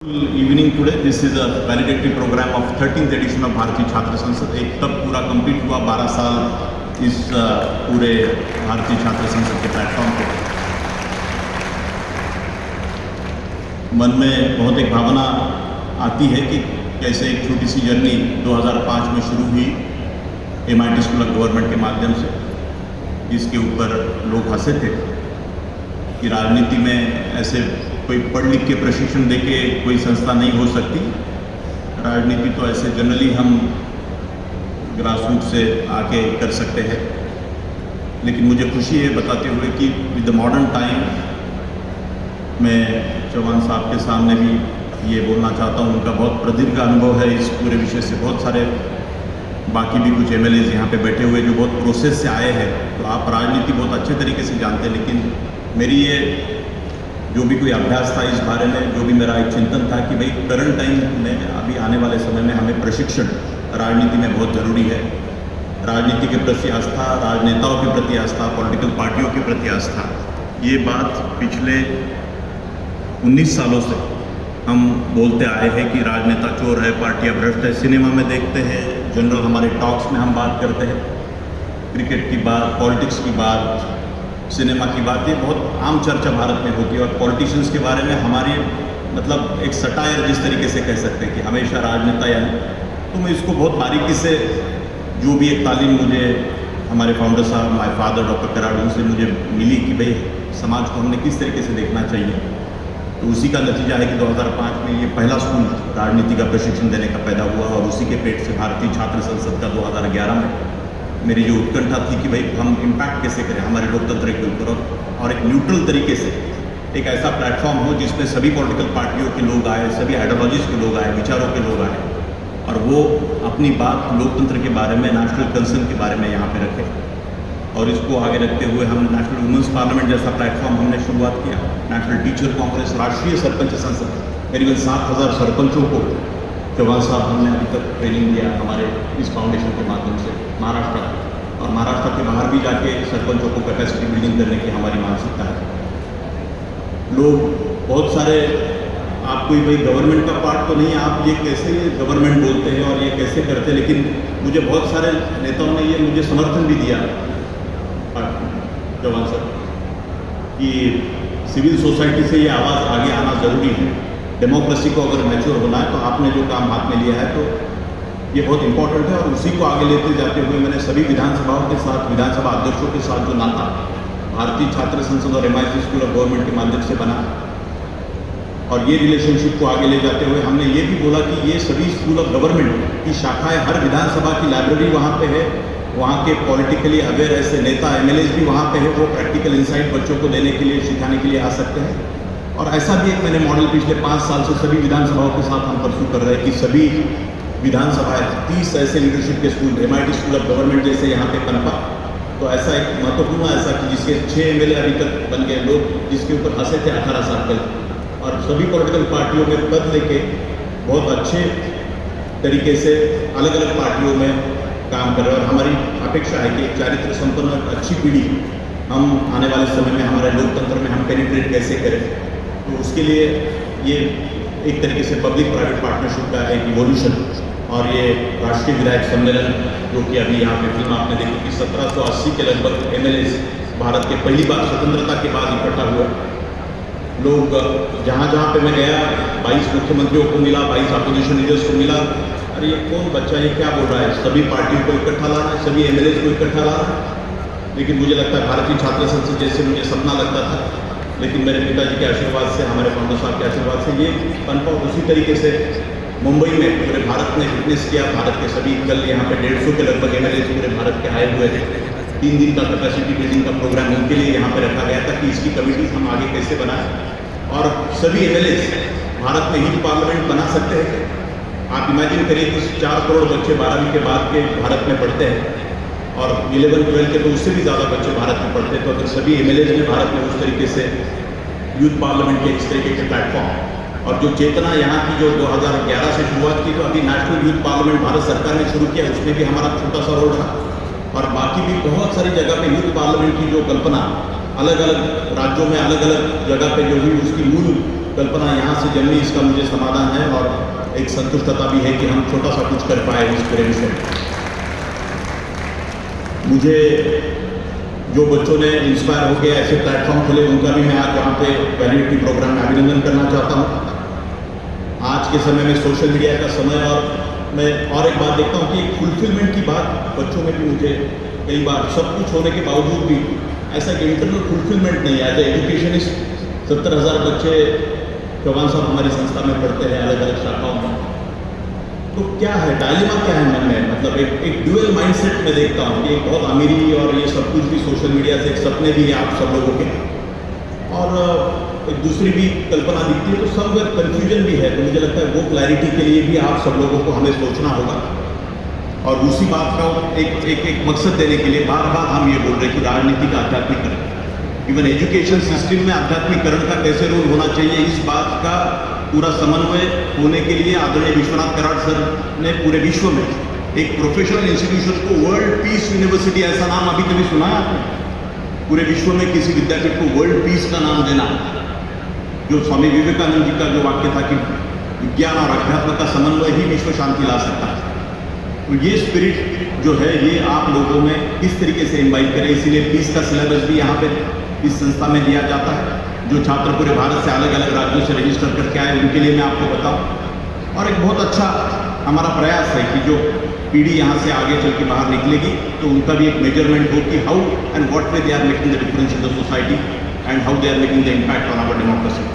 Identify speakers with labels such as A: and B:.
A: Evening today this is a valedictory programme of 13th edition of Bharatiya Chhatra संसद। एक तब पूरा कंप्लीट हुआ 12 साल इस पूरे भारतीय छात्र संसद के प्लेटफॉर्म पे। मन में बहुत एक भावना आती है कि कैसे एक छोटी सी जर्नी 2005 में शुरू हुई MIT स्कूल ऑफ गवर्नमेंट के माध्यम से, जिसके ऊपर लोग हंसे थे कि राजनीति में ऐसे कोई पढ़ लिख के प्रशिक्षण देके कोई संस्था नहीं हो सकती। राजनीति तो ऐसे जनरली हम ग्रासरूट से आके कर सकते हैं। लेकिन मुझे खुशी है बताते हुए कि विद द मॉडर्न टाइम मैं चौहान साहब के सामने भी ये बोलना चाहता हूँ, उनका बहुत प्रदीर्घ अनुभव है इस पूरे विषय से। बहुत सारे बाकी भी कुछ MLAs यहाँ पे बैठे हुए जो बहुत प्रोसेस से आए हैं, तो आप राजनीति बहुत अच्छे तरीके से जानते हैं। लेकिन मेरी ये जो भी कोई अभ्यास था इस बारे में, जो भी मेरा एक चिंतन था कि भाई करंट टाइम में, अभी आने वाले समय में हमें प्रशिक्षण राजनीति में बहुत ज़रूरी है। राजनीति के प्रति आस्था, राजनेताओं के प्रति आस्था, पॉलिटिकल पार्टियों के प्रति आस्था, ये बात पिछले 19 सालों से हम बोलते आए हैं कि राजनेता चोर है, पार्टियाँ भ्रष्ट है। सिनेमा में देखते हैं, जनरल हमारे टॉक्स में हम बात करते हैं, क्रिकेट की बात, पॉलिटिक्स की बात, सिनेमा की बात, ये बहुत आम चर्चा भारत में होती है। और पॉलिटिशियंस के बारे में हमारी मतलब एक सटायर जिस तरीके से कह सकते हैं कि हमेशा राजनेता यानी, तो मैं इसको बहुत बारीकी से, जो भी एक तालीम मुझे हमारे फाउंडर साहब, माय फादर डॉक्टर कराड़ू से मुझे मिली कि भाई समाज को हमने किस तरीके से देखना चाहिए, तो उसी का नतीजा है कि 2005 में ये पहला स्कूल राजनीति का प्रशिक्षण देने का पैदा हुआ। और उसी के पेट से भारतीय छात्र संसद का 2011 में मेरी जो उत्कंठा थी कि भाई हम इम्पैक्ट कैसे करें हमारे लोकतंत्र के ऊपर, और एक न्यूट्रल तरीके से एक ऐसा प्लेटफॉर्म हो जिसमें सभी पॉलिटिकल पार्टियों के लोग आए, सभी आइडियोलॉजीज के लोग आए, विचारों के लोग आए, और वो अपनी बात लोकतंत्र के बारे में, नेशनल कंसर्न के बारे में यहाँ पे रखें। और इसको आगे रखते हुए हम नेशनल वुमेंस पार्लियामेंट जैसा प्लेटफॉर्म हमने शुरुआत किया। नेशनल टीचर कांग्रेस, राष्ट्रीय सरपंच संसद, करीबन 7,000 सरपंचों को चौहान साहब हमने अभी तक ट्रेनिंग दिया हमारे इस फाउंडेशन के माध्यम से महाराष्ट्र, और महाराष्ट्र के बाहर भी जाके सरपंचों को कैपेसिटी बिल्डिंग करने की हमारी मानसिकता है। लोग बहुत सारे, आप कोई भाई गवर्नमेंट का पार्ट तो नहीं, आप ये कैसे गवर्नमेंट बोलते हैं और ये कैसे करते हैं, लेकिन मुझे बहुत सारे नेताओं ने ये मुझे समर्थन भी दिया चौहान सर कि सिविल सोसाइटी से ये आवाज़ आगे आना ज़रूरी है। डेमोक्रेसी को अगर मैच्योर होना है तो आपने जो काम हाथ में लिया है तो ये बहुत इंपॉर्टेंट है। और उसी को आगे लेते जाते हुए मैंने सभी विधानसभाओं के साथ, विधानसभा अध्यक्षों के साथ जो नाता भारतीय छात्र संसद और MIT स्कूल ऑफ गवर्नमेंट के माध्यम से बना, और ये रिलेशनशिप को आगे ले जाते हुए हमने ये भी बोला कि ये सभी स्कूल ऑफ गवर्नमेंट की शाखाएं, हर विधानसभा की लाइब्रेरी वहाँ पे है, वहाँ के पॉलिटिकली अवेयर ऐसे नेता MLAs भी वहाँ पे है, वो प्रैक्टिकल इंसाइट बच्चों को देने के लिए, सिखाने के लिए आ सकते हैं। और ऐसा भी एक मैंने मॉडल पिछले 5 साल से सभी विधानसभाओं के साथ हम परस्यू कर रहे हैं कि सभी विधानसभाएं 30 ऐसे लीडरशिप के school, MIT school of government जैसे यहाँ पे पनपा, तो ऐसा एक महत्वपूर्ण ऐसा कि जिसके 6 MLA अभी तक बन गए लोग, जिसके ऊपर हंसे थे 18 साल पहले, और सभी पॉलिटिकल पार्टियों में पद लेके बहुत अच्छे तरीके से अलग अलग पार्टियों में काम कर रहे हैं। और हमारी अपेक्षा है कि एक चारित्र संपन्न अच्छी पीढ़ी हम आने वाले समय में हमारे लोकतंत्र में हम पेनिट्रेट कैसे करें, तो उसके लिए ये एक तरीके से पब्लिक प्राइवेट पार्टनरशिप का एक इवोल्यूशन। और ये राष्ट्रीय विधायक सम्मेलन जो कि अभी यहाँ पे फिल्म आपने देखी कि 1780 के लगभग MLAs भारत के पहली बार स्वतंत्रता के बाद इकट्ठा हुए लोग। जहाँ जहाँ पे मैं गया 22 मुख्यमंत्रियों को मिला, 22 अपोजिशन लीडर्स को मिला। अरे ये कौन बच्चा, ये क्या बोल रहा है, सभी पार्टियों को इकट्ठा लाना है, सभी MLAs को इकट्ठा लाना है। लेकिन मुझे लगता है भारतीय छात्र संसद जैसे मुझे सपना लगता था, लेकिन मेरे पिताजी के आशीर्वाद से, हमारे फाउंडर साहब के आशीर्वाद से ये पनपा। उसी तरीके से मुंबई में पूरे भारत ने फिटनेस किया। भारत के सभी, कल यहाँ पे 150 के लगभग MLAs पूरे भारत के आए हुए थे। 3 दिन का कैपेसिटी बिल्डिंग का प्रोग्राम उनके लिए यहाँ पे रखा गया था कि इसकी कमिटीज हम आगे कैसे बनाएं। और सभी MLAs भारत में यूथ पार्लियामेंट बना सकते हैं। आप इमेजिन करिए कि 4 करोड़ बच्चे 12वीं के बाद के भारत में पढ़ते हैं, और 11-12 के तो उससे भी ज़्यादा बच्चे भारत में पढ़ते हैं। तो अगर सभी MLAs ने भारत में उस तरीके से यूथ पार्लियामेंट के इस तरीके के प्लेटफॉर्म, और जो चेतना यहाँ की जो 2011 से शुरुआत की, तो अभी नेशनल यूथ पार्लियामेंट भारत सरकार ने शुरू किया, उसमें भी हमारा छोटा सा रोल रहा। और बाकी भी बहुत सारी जगह पे यूथ पार्लियामेंट की जो कल्पना अलग अलग राज्यों में अलग अलग जगह पे जो हुई, उसकी मूल कल्पना यहाँ से जन्मी, इसका मुझे समाधान है और एक संतुष्टता भी है कि हम छोटा सा कुछ कर पाए इस पूरे विषय में। मुझे जो बच्चों ने इंस्पायर होकर ऐसे प्लेटफॉर्म खोले, उनका भी मैं आज यहाँ पे वैलिडिटी प्रोग्राम में अभिनंदन करना चाहता हूँ। आज के समय में सोशल मीडिया का समय, और मैं और एक बात देखता हूँ कि फुलफिलमेंट की बात बच्चों में भी मुझे कई बार सब कुछ होने के बावजूद भी ऐसा कि इंटरनल फुलफिलमेंट नहीं है। एज ए एजुकेशनिस्ट 70,000 बच्चे चौहान साहब हमारी संस्था में पढ़ते हैं अलग अलग शाखाओं में। तो क्या है डायलेमा, क्या है मन में, मतलब एक ड्यूअल माइंडसेट में देखता हूँ कि एक बहुत अमीरी और ये सब कुछ भी सोशल मीडिया से एक सपने भी हैं आप सब लोगों के, और एक दूसरी भी कल्पना दिखती है, तो सब कन्फ्यूजन भी है। तो मुझे लगता है वो क्लैरिटी के लिए भी आप सब लोगों को हमें सोचना होगा, और उसी बात का एक मकसद देने के लिए बार बार हम ये बोल रहे हैं कि राजनीति का आध्यात्मिकरण, इवन एजुकेशन सिस्टम में आध्यात्मिकरण का कैसे रोल होना चाहिए, इस बात का पूरा समन्वय होने के लिए आदरणीय विश्वनाथ कराड़ सर ने पूरे विश्व में एक प्रोफेशनल इंस्टीट्यूशन को वर्ल्ड पीस यूनिवर्सिटी, ऐसा नाम अभी कभी सुना है आपने? पूरे विश्व में किसी विद्यापीठ को वर्ल्ड पीस का नाम देना, जो स्वामी विवेकानंद जी का जो वाक्य था कि विज्ञान और अध्यात्म का समन्वय ही विश्व शांति ला सकता है। तो ये स्पिरिट जो है ये आप लोगों में किस तरीके से इन्वाइट करें, इसीलिए पीस का सिलेबस भी यहाँ पे इस संस्था में दिया जाता है। जो छात्र पूरे भारत से अलग अलग राज्यों से रजिस्टर करके आए उनके लिए मैं आपको बताऊं, और एक बहुत अच्छा हमारा प्रयास है कि जो पीढ़ी यहाँ से आगे चल के बाहर निकलेगी तो उनका भी एक मेजरमेंट हो कि how and what way they are making the difference in the society and how they are making the impact on our democracy.